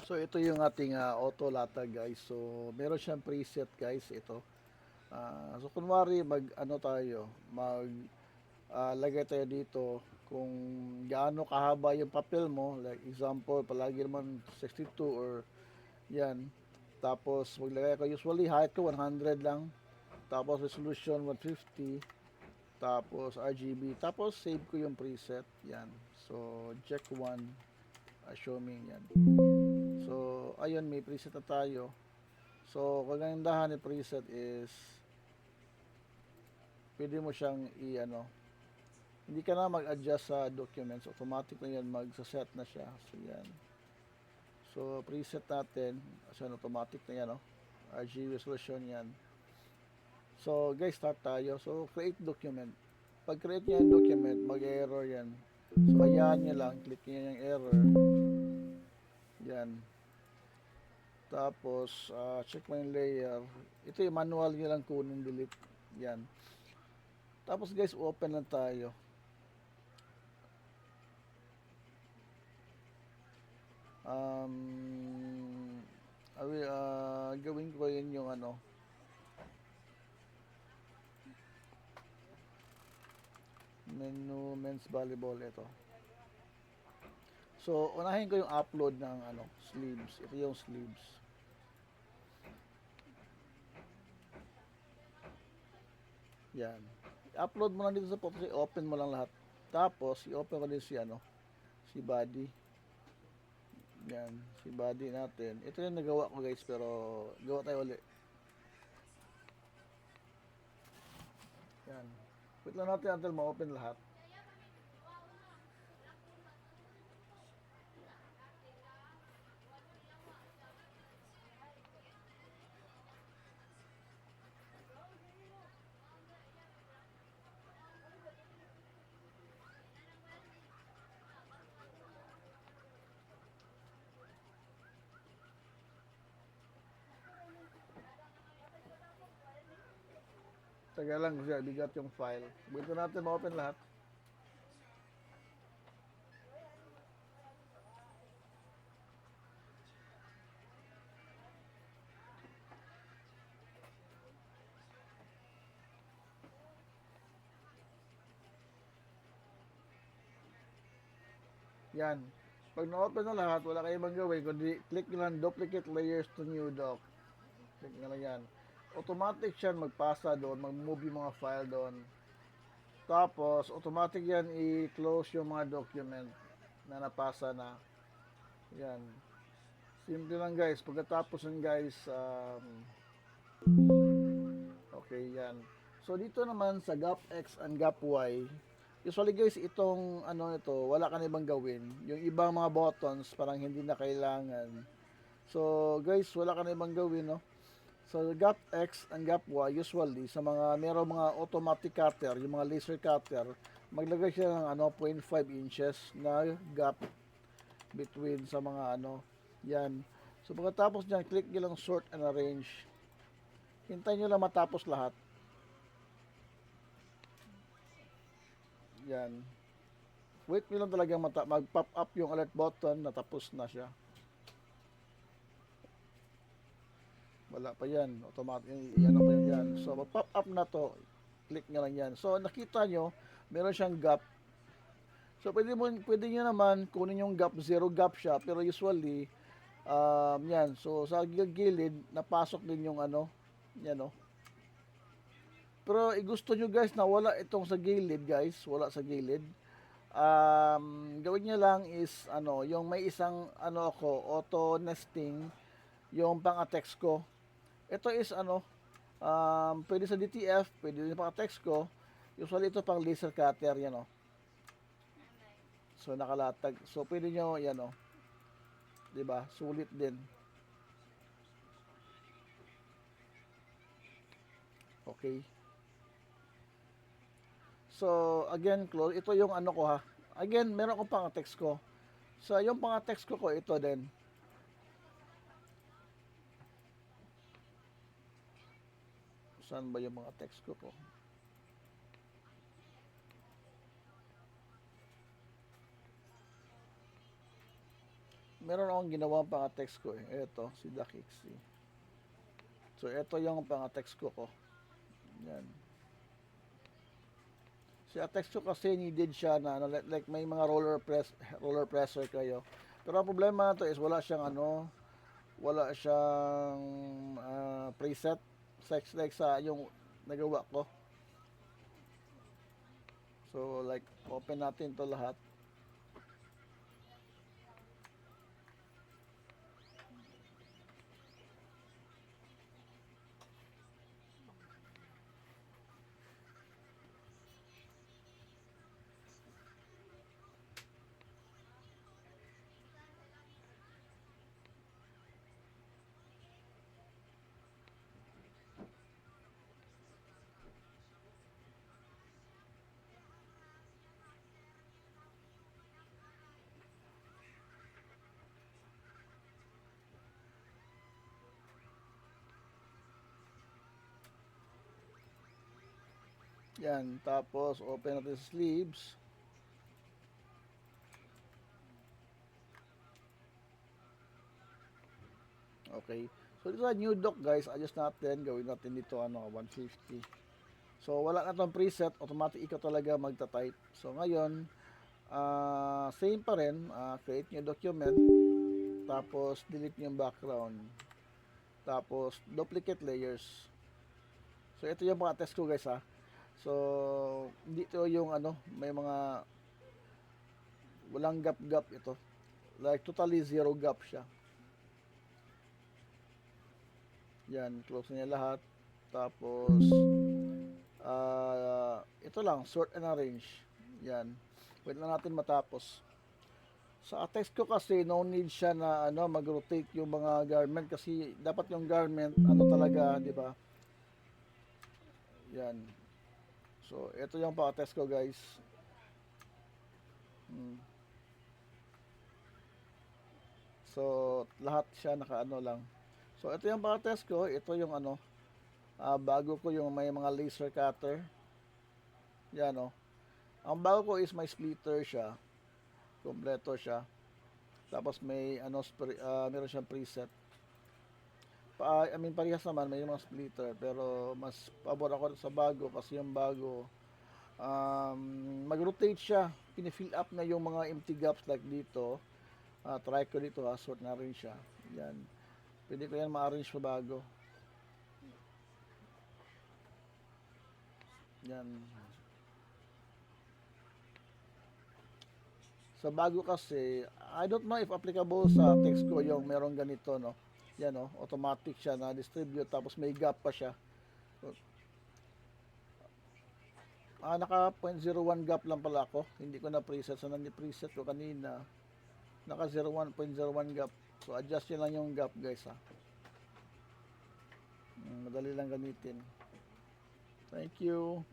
So ito yung ating auto latag guys. So meron siyang preset guys ito. So kunwari mag ano tayo, mag lagay tayo dito kung gaano kahaba yung papel mo. Like example, palagi naman 62 or yan. Tapos maglagay ko usually height ko 100 lang. Tapos resolution 150. Tapos RGB. Tapos save ko yung preset. Yan. So check 1. Show me yan. So ayun, may preset na tayo. So kagandahan ni preset is pwede mo siyang i-ano, hindi ka na mag-adjust sa documents, automatic na yan, magsa-set na siya. So yan. So preset natin, so automatic na yan, no? RGB resolution yan. So guys, start tayo. So create document. Pag create niya yung document, mag-error yan. So ayan nyo lang, click nyo yung error. Yan. Tapos check mo yung layer. Ito yung manual nyo lang kunin, delete. Yan. Tapos guys, open lang tayo. Gawin ko yun yung ano, menu men's volleyball ito. So unahin ko yung upload ng ano, sleeves. Ito yung sleeves. Yan. I-upload mo lang dito sa photos, open mo lang lahat. Tapos i-open ko din si ano, si body. Yan, si body natin. Ito yung nagawa ko guys, pero gawa tayo ulit. Yan. Wait lang natin until ma-open lahat. Taga lang kasi bigat yung file. Wait lang natin ma-open lahat. Yan. Pag na-open na lahat, wala kayong magawin, kundi click nyo lang duplicate layers to new doc. Click nyo lang yan. Automatic siya magpasa doon, mag-move yung mga file doon. Tapos, automatic yan i-close yung mga document na napasa na. Yan. Simple lang guys. Pagkatapos nun guys, okay yan. So, dito naman sa gap X and gap Y, usually guys, itong ano ito, wala ka na ibang gawin. Yung ibang mga buttons, parang hindi na kailangan. So, guys, wala ka na ibang gawin, no? So, gap X and gap Y, usually, sa mga, merong mga automatic cutter, yung mga laser cutter, maglagay siya ng ano, 0.5 inches na gap between sa mga ano, yan. So, pagkatapos nyan, click nyo lang sort and arrange. Hintayin nyo lang matapos lahat. Yan. Wait nyo lang talaga mag-pop up yung alert button, natapos na siya. Wala pa yan, automatic, yan pa yan. So, mag-pop up na to, click nyo lang yan. So, nakita nyo, meron siyang gap. So, pwede nyo naman kunin yung gap, zero gap siya, pero usually, yan. So, sa gilid, napasok din yung ano, yan o. Pero, gusto nyo guys na wala itong sa gilid guys, wala sa gilid. Gawin nyo lang is, ano, yung may isang, ano ako, auto nesting, yung pang-text ko. Ito is, ano, pwede sa DTF, pwede din pang-text ko. Usually, ito pang laser cutter, yan o. So, nakalatag. So, pwede nyo, yan o. Diba? Sulit din. Okay. So, again, close. Ito yung ano ko ha. Again, meron akong pang-text ko. So, yung pang-text ko ito din. Saan ba yung mga text ko po? meron akong ginawa pang-text ko eh. Ito, si Dakixi. So, ito yung pang-text ko. Yan. Si text ko kasi needed siya na ano, like may mga roller pressure kayo. Pero ang problema nito is wala siyang preset sex like sa yung nagawa ko. So like open natin to lahat. Yan, tapos open natin sa sleeves. Okay. So dito sa new dock guys, adjust natin, gawin natin dito 150. So wala na tong preset, automatic ikaw talaga magta-type. So ngayon, same pa rin, create new document, tapos delete yung background, tapos duplicate layers. So ito yung mga test ko guys ha. So dito yung may mga walang gap ito. Like totally zero gap siya. Yan, close niya lahat. Tapos ito lang, sort and arrange. Yan. Wait lang natin matapos. Sa text ko kasi no need siya na mag-rotate yung mga garment kasi dapat yung garment talaga, 'di ba? Yan. So, ito yung pa-test ko, guys. So, lahat siya naka lang. So, ito yung pa-test ko. Ito yung bago ko yung may mga laser cutter. Yan, Ang bago ko is may splitter siya. Kompleto siya. Tapos may meron siyang preset. Parehas naman may mga splitter pero mas pabor ako sa bago kasi yung bago mag-rotate siya. Pini-fill up na yung mga empty gaps like dito. Try ko dito sort na rin siya. Yan. Pwede ko yan ma-arrange pa bago. Yan. Sa bago kasi, I don't know if applicable sa text ko yung merong ganito, no? Yan, automatic siya na distribute tapos may gap pa siya. So, naka 0.01 gap lang pala ako. Hindi ko na preset. So, preset ko kanina. Naka 0.01 gap. So, adjust nyo lang yung gap, guys, ha. Madali lang gamitin. Thank you.